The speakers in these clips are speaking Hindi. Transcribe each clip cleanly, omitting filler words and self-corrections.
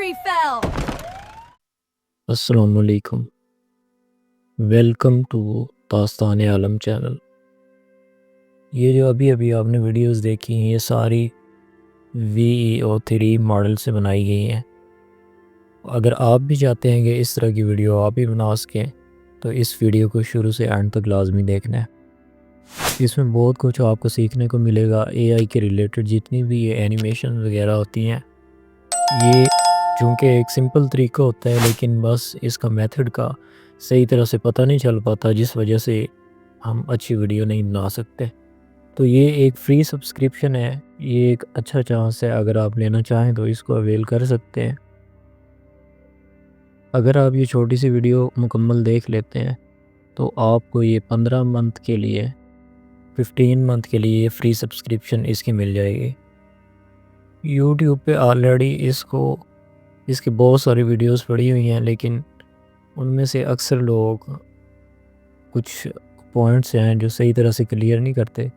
Victory fell. अस्सलाम वालेकुम। वेलकम टू दास्तान आलम चैनल। ये जो अभी अभी आपने वीडियोस देखी हैं ये सारी VEO3 मॉडल से बनाई गई हैं। अगर आप भी चाहते हैं कि इस तरह की वीडियो आप भी बना सकें तो इस वीडियो को शुरू से एंड तक लाजमी देखना है। इसमें बहुत कुछ आपको सीखने को मिलेगा। AI के रिलेटेड जितनी भी ये एनिमेशन वगैरह होती हैं, ये चूँकि एक सिंपल तरीका होता है लेकिन बस इसका मेथड का सही तरह से पता नहीं चल पाता, जिस वजह से हम अच्छी वीडियो नहीं बना सकते। तो ये एक फ्री सब्सक्रिप्शन है, ये एक अच्छा चांस है। अगर आप लेना चाहें तो इसको अवेल कर सकते हैं। अगर आप ये छोटी सी वीडियो मुकम्मल देख लेते हैं तो आपको ये 15 मंथ के लिए 15 मंथ के लिए ये फ्री सब्सक्रिप्शन इसकी मिल जाएगी। यूट्यूब पे ऑलरेडी इसकी बहुत सारी वीडियोस पड़ी हुई हैं, लेकिन उनमें से अक्सर लोग कुछ पॉइंट्स हैं जो सही तरह से क्लियर नहीं करते।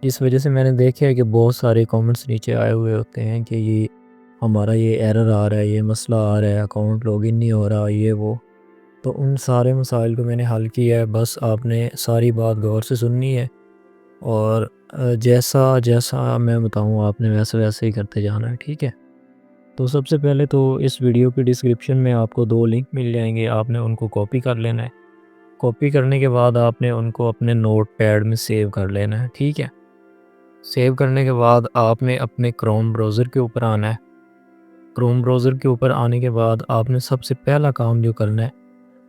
इस वजह से मैंने देखा है कि बहुत सारे कमेंट्स नीचे आए हुए होते हैं कि ये हमारा ये एरर आ रहा है, ये मसला आ रहा है, अकाउंट लॉगिन नहीं हो रहा, ये वो। तो उन सारे मसाइल को मैंने हल किया है। बस आपने सारी बात गौर से सुननी है और जैसा जैसा मैं बताऊँ आपने वैसे वैसे ही करते जाना है, ठीक है। तो सबसे पहले तो इस वीडियो की डिस्क्रिप्शन में आपको 2 लिंक मिल जाएंगे, आपने उनको कॉपी कर लेना है। कॉपी करने के बाद आपने उनको अपने नोट पैड में सेव कर लेना है, ठीक है। सेव करने के बाद आपने अपने क्रोम ब्राउज़र के ऊपर आना है। क्रोम ब्राउज़र के ऊपर आने के बाद आपने सबसे पहला काम जो करना है,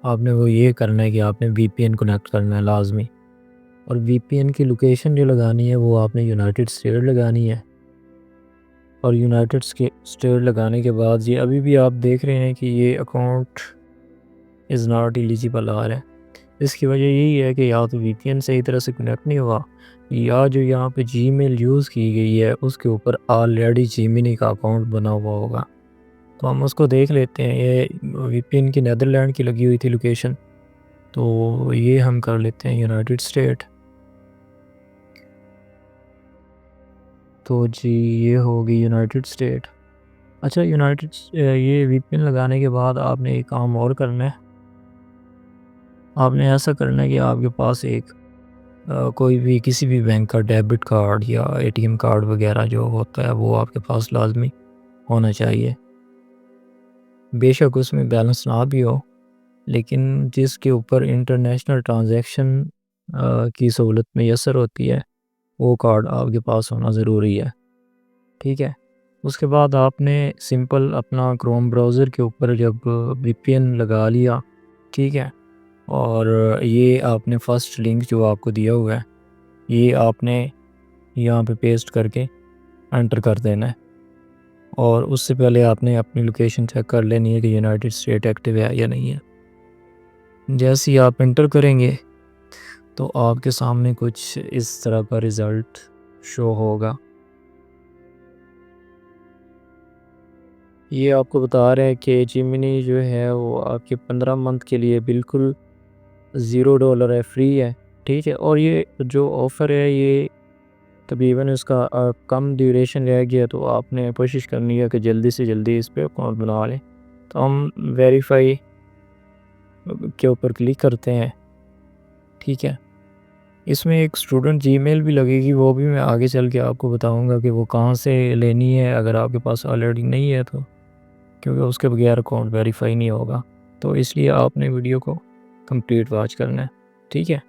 आपने वो ये करना है कि आपने VPN कनेक्ट करना है लाजमी। और VPN की लोकेशन जो लगानी है वो आपने यूनाइटेड स्टेट लगानी है। और यूनाइटेड स्टेट लगाने के बाद ये अभी भी आप देख रहे हैं कि ये अकाउंट इज़ नॉट एलिजिबल आ रहा है। इसकी वजह यही है कि या तो VPN सही तरह से कनेक्ट नहीं हुआ, या जो यहाँ पे जीमेल यूज़ की गई है उसके ऊपर ऑलरेडी जेमिनी का अकाउंट बना हुआ होगा। तो हम उसको देख लेते हैं। ये VPN की नीदरलैंड की लगी हुई थी लोकेशन, तो ये हम कर लेते हैं यूनाइटेड स्टेट। तो जी ये होगी यूनाइटेड स्टेट। अच्छा, ये VPN लगाने के बाद आपने एक काम और करना है। आपने ऐसा करना है कि आपके पास एक कोई भी किसी भी बैंक का डेबिट कार्ड या ATM कार्ड वगैरह जो होता है वो आपके पास लाजमी होना चाहिए। बेशक उसमें बैलेंस ना भी हो, लेकिन जिसके ऊपर इंटरनेशनल ट्रांजैक्शन की सहूलत मैसर होती है वो कार्ड आपके पास होना ज़रूरी है, ठीक है। उसके बाद आपने सिंपल अपना क्रोम ब्राउज़र के ऊपर जब VPN लगा लिया, ठीक है, और ये आपने फ़र्स्ट लिंक जो आपको दिया हुआ है ये आपने यहाँ पे पेस्ट करके एंटर कर देना है। और उससे पहले आपने अपनी लोकेशन चेक कर लेनी है कि यूनाइटेड स्टेट एक्टिव है या नहीं है। जैसे ही आप एंटर करेंगे तो आपके सामने कुछ इस तरह का रिज़ल्ट शो होगा। ये आपको बता रहा है कि जेमिनी जो है वो आपके 15 मंथ के लिए बिल्कुल $0 है, फ्री है, ठीक है। और ये जो ऑफ़र है ये तकरीबन इसका कम ड्यूरेशन रह गया, तो आपने कोशिश करनी है कि जल्दी से जल्दी इस पे अकाउंट बना लें। तो हम वेरीफाई के ऊपर क्लिक करते हैं, ठीक है। इसमें एक स्टूडेंट जीमेल भी लगेगी, वो भी मैं आगे चल के आपको बताऊंगा कि वो कहाँ से लेनी है अगर आपके पास ऑलरेडी नहीं है तो, क्योंकि उसके बगैर अकाउंट वेरीफाई नहीं होगा। तो इसलिए आपने वीडियो को कंप्लीट वॉच करना है, ठीक है।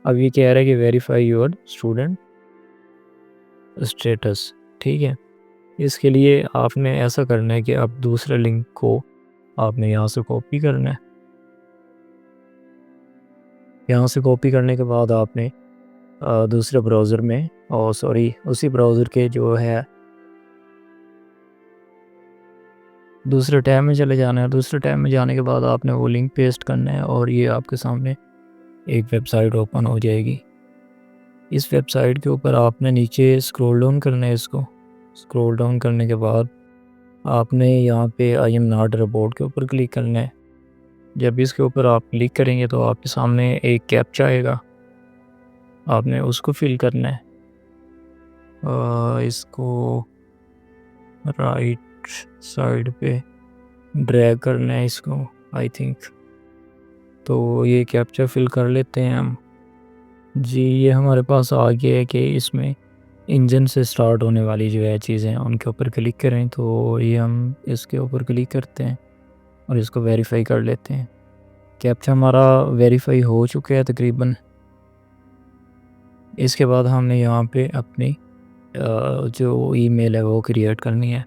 अब ये कह रहा है कि वेरीफाई योर स्टूडेंट स्टेटस, ठीक है। इसके लिए आपने ऐसा करना है कि अब दूसरे लिंक को आपने यहाँ से कॉपी करना है। यहाँ से कॉपी करने के बाद आपने दूसरे ब्राउज़र में उसी ब्राउज़र के जो है दूसरे टैब में चले जाना है। दूसरे टैब में जाने के बाद आपने वो लिंक पेस्ट करना है और ये आपके सामने एक वेबसाइट ओपन हो जाएगी। इस वेबसाइट के ऊपर आपने नीचे स्क्रॉल डाउन करना है। इसको स्क्रॉल डाउन करने के बाद आपने यहाँ पे आई एम नॉट रोबोट के ऊपर क्लिक करना है। जब इसके ऊपर आप क्लिक करेंगे तो आपके सामने एक कैप्चा आएगा, आपने उसको फिल करना है। इसको राइट साइड पे ड्रैग करना है इसको आई थिंक। तो ये कैप्चा फिल कर लेते हैं हम जी। ये हमारे पास आ गया है कि इसमें इंजन से स्टार्ट होने वाली जो है चीज़ें उनके ऊपर क्लिक करें, तो ये हम इसके ऊपर क्लिक करते हैं और इसको वेरीफाई कर लेते हैं। कैप्चा हमारा वेरीफाई हो चुका है तकरीबन। इसके बाद हमने यहाँ पे अपनी जो ईमेल है वो क्रिएट करनी है।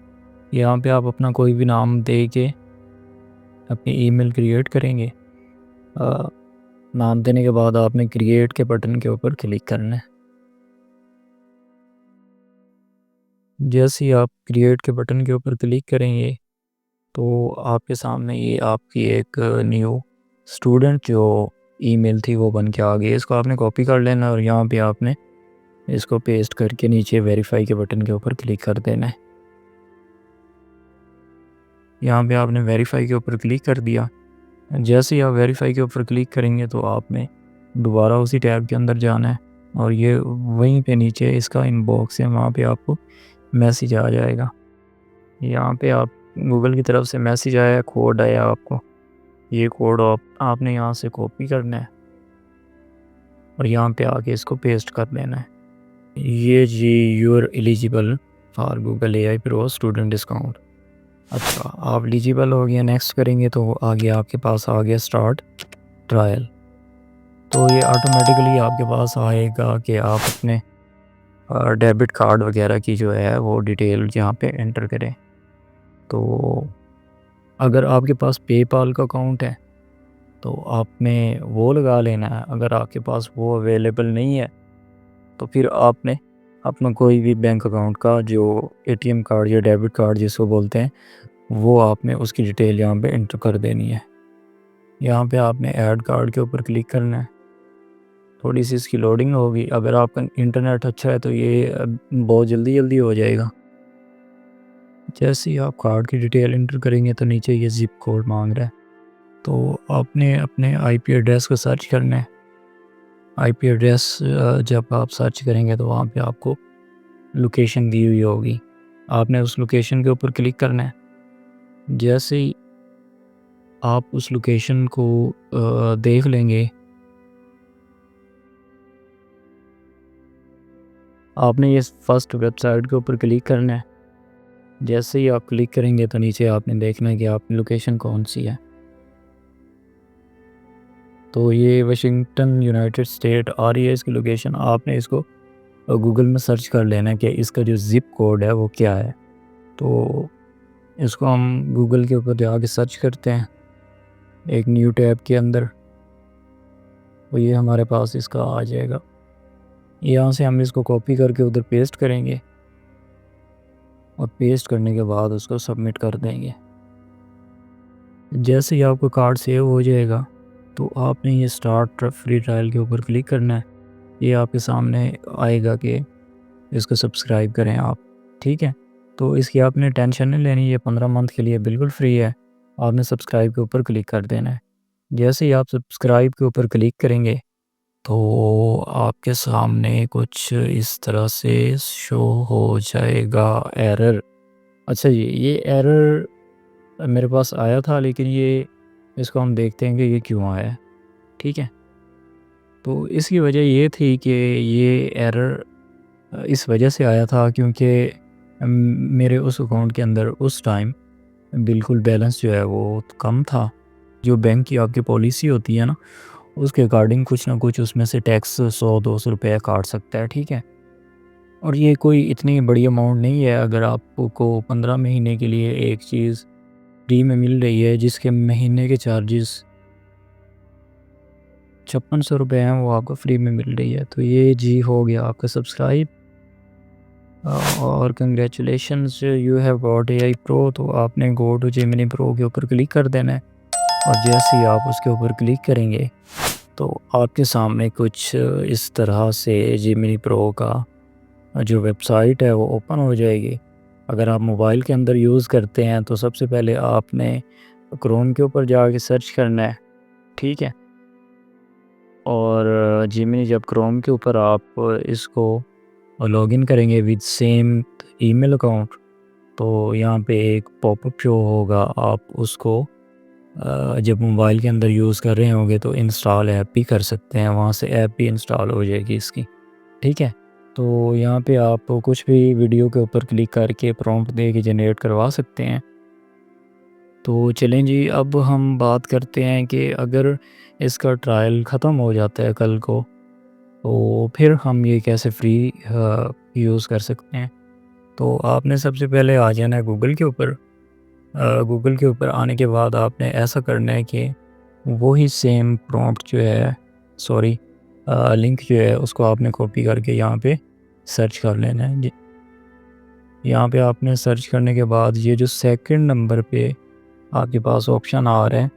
यहाँ पे आप अपना कोई भी नाम दे के अपनी ईमेल क्रिएट करेंगे। नाम देने के बाद आपने क्रिएट के बटन के ऊपर क्लिक करना है। जैसे ही आप क्रिएट के बटन के ऊपर क्लिक करेंगे तो आपके सामने ये आपकी एक न्यू स्टूडेंट जो ईमेल थी वो बन के आ गई। इसको आपने कॉपी कर लेना और यहाँ पे आपने इसको पेस्ट करके नीचे वेरीफाई के बटन के ऊपर क्लिक कर देना है। यहाँ पे आपने वेरीफाई के ऊपर क्लिक कर दिया। जैसे ही आप वेरीफाई के ऊपर क्लिक करेंगे तो आपने दोबारा उसी टैब के अंदर जाना है और ये वहीं पे नीचे इसका इनबॉक्स है, वहाँ पे आपको मैसेज आ जाएगा। यहाँ पे आप गूगल की तरफ से मैसेज आया, कोड आया आपको। ये कोड आपने यहाँ से कॉपी करना है और यहाँ पे आके इसको पेस्ट कर देना है। ये जी you're eligible for Google AI pro student discount. अच्छा, आप एलिजिबल हो गया, नेक्स्ट करेंगे तो आगे आपके पास आ गया स्टार्ट ट्रायल। तो ये ऑटोमेटिकली आपके पास आएगा कि आप अपने डेबिट कार्ड वगैरह की जो है वो डिटेल यहाँ पे एंटर करें। तो अगर आपके पास पेपाल का अकाउंट है तो आपने वो लगा लेना है। अगर आपके पास वो अवेलेबल नहीं है तो फिर आपने अपना कोई भी बैंक अकाउंट का जो ATM कार्ड या डेबिट कार्ड जिसको बोलते हैं वो आपने उसकी डिटेल यहाँ पे एंटर कर देनी है। यहाँ पे आपने ऐड कार्ड के ऊपर क्लिक करना है। थोड़ी सी इसकी लोडिंग होगी। अगर आपका इंटरनेट अच्छा है तो ये बहुत जल्दी हो जाएगा। जैसे ही आप कार्ड की डिटेल एंटर करेंगे तो नीचे ये ज़िप कोड मांग रहा है, तो आपने अपने IP एड्रेस को सर्च करना है। IP एड्रेस जब आप सर्च करेंगे तो वहाँ पे आपको लोकेशन दी हुई होगी, आपने उस लोकेशन के ऊपर क्लिक करना है। जैसे ही आप उस लोकेशन को देख लेंगे, आपने ये फर्स्ट वेबसाइट के ऊपर क्लिक करना है। जैसे ही आप क्लिक करेंगे तो नीचे आपने देखना है कि आपकी लोकेशन कौन सी है। तो ये वाशिंगटन यूनाइटेड स्टेट आ रही है इसकी लोकेशन। आपने इसको गूगल में सर्च कर लेना है कि इसका जो ज़िप कोड है वो क्या है। तो इसको हम गूगल के ऊपर जाके सर्च करते हैं एक न्यू टैब के अंदर, तो ये हमारे पास इसका आ जाएगा। यहाँ से हम इसको कॉपी करके उधर पेस्ट करेंगे और पेस्ट करने के बाद उसको सबमिट कर देंगे। जैसे ही आपका कार्ड सेव हो जाएगा तो आपने ये स्टार्ट फ्री ट्रायल के ऊपर क्लिक करना है। ये आपके सामने आएगा कि इसको सब्सक्राइब करें आप, ठीक है। तो इसकी आपने टेंशन नहीं लेनी, ये 15 मंथ के लिए बिल्कुल फ्री है। आपने सब्सक्राइब के ऊपर क्लिक कर देना है। जैसे ही आप सब्सक्राइब के ऊपर क्लिक करेंगे तो आपके सामने कुछ इस तरह से शो हो जाएगा एरर। अच्छा जी, ये एरर मेरे पास आया था, लेकिन ये इसको हम देखते हैं कि ये क्यों आया है, ठीक है। तो इसकी वजह ये थी कि ये एरर इस वजह से आया था क्योंकि मेरे उस अकाउंट के अंदर उस टाइम बिल्कुल बैलेंस जो है वो कम था। जो बैंक की आपकी पॉलिसी होती है ना, उसके अकॉर्डिंग कुछ ना कुछ उसमें से टैक्स 100-200 रुपये काट सकता है, ठीक है। और ये कोई इतनी बड़ी अमाउंट नहीं है। अगर आपको 15 महीने के लिए एक चीज़ फ्री में मिल रही है जिसके महीने के चार्जेस 5600 रुपये हैं, वो आपको फ्री में मिल रही है। तो ये जी हो गया आपका सब्सक्राइब और congratulations, you have got AI pro. तो आपने गो टू जेमिनी प्रो के ऊपर क्लिक कर देना है और जैसे ही आप उसके ऊपर क्लिक करेंगे तो आपके सामने कुछ इस तरह से जेमिनी प्रो का जो वेबसाइट है वो ओपन हो जाएगी। अगर आप मोबाइल के अंदर यूज़ करते हैं तो सबसे पहले आपने क्रोम के ऊपर जाके सर्च करना है, ठीक है। और जेमिनी जब क्रोम के ऊपर आप इसको लॉगिन करेंगे विद सेम ईमेल अकाउंट तो यहाँ पे एक पॉपअप शो होगा, आप उसको जब मोबाइल के अंदर यूज़ कर रहे होंगे तो इंस्टॉल ऐप भी कर सकते हैं, वहाँ से ऐप भी इंस्टॉल हो जाएगी इसकी। ठीक है, तो यहाँ पे आप कुछ भी वीडियो के ऊपर क्लिक करके प्रॉम्प्ट दे के जनरेट करवा सकते हैं। तो चलें जी, अब हम बात करते हैं कि अगर इसका ट्रायल ख़त्म हो जाता है कल को, तो फिर हम ये कैसे फ्री यूज़ कर सकते हैं। तो आपने सबसे पहले आ जाना है गूगल के ऊपर। गूगल के ऊपर आने के बाद आपने ऐसा करना है कि वही सेम प्रॉम्प्ट जो है, सॉरी, लिंक जो है उसको आपने कॉपी करके यहाँ पे सर्च कर लेना है। यहाँ पे आपने सर्च करने के बाद ये जो सेकंड नंबर पे आपके पास ऑप्शन आ रहा है,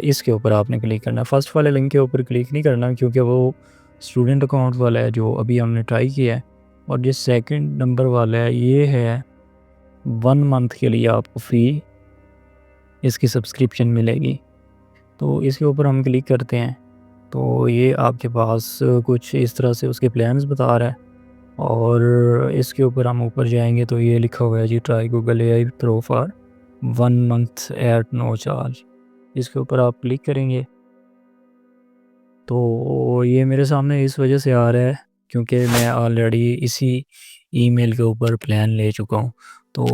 इसके ऊपर आपने क्लिक करना है। फर्स्ट वाले लिंक के ऊपर क्लिक नहीं करना, क्योंकि वो स्टूडेंट अकाउंट वाला है जो अभी हमने ट्राई किया है। और जो सेकंड नंबर वाला है ये है 1 मंथ के लिए आपको फ्री इसकी सब्सक्रिप्शन मिलेगी। तो इसके ऊपर हम क्लिक करते हैं तो ये आपके पास कुछ इस तरह से उसके प्लान्स बता रहा है। और इसके ऊपर हम ऊपर जाएंगे तो ये लिखा हुआ है जी, try Google AI pro for 1 month at no charge. इसके ऊपर आप क्लिक करेंगे तो ये मेरे सामने इस वजह से आ रहा है क्योंकि मैं ऑलरेडी इसी ईमेल के ऊपर प्लान ले चुका हूँ। तो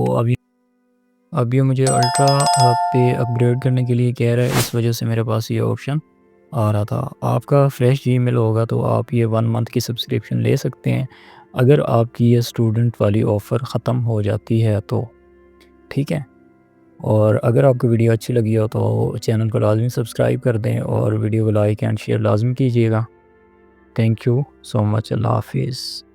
अब ये मुझे अल्ट्रा पे अपग्रेड करने के लिए कह रहा है, इस वजह से मेरे पास ये ऑप्शन आ रहा था। आपका फ्रेश जीमेल होगा तो आप ये 1 मंथ की सब्सक्रिप्शन ले सकते हैं, अगर आपकी ये स्टूडेंट वाली ऑफ़र ख़त्म हो जाती है तो। ठीक है, और अगर आपको वीडियो अच्छी लगी हो तो चैनल को लाजमी सब्सक्राइब कर दें और वीडियो को लाइक एंड शेयर लाजमी कीजिएगा। Thank you so much. अल्लाह हाफिज़।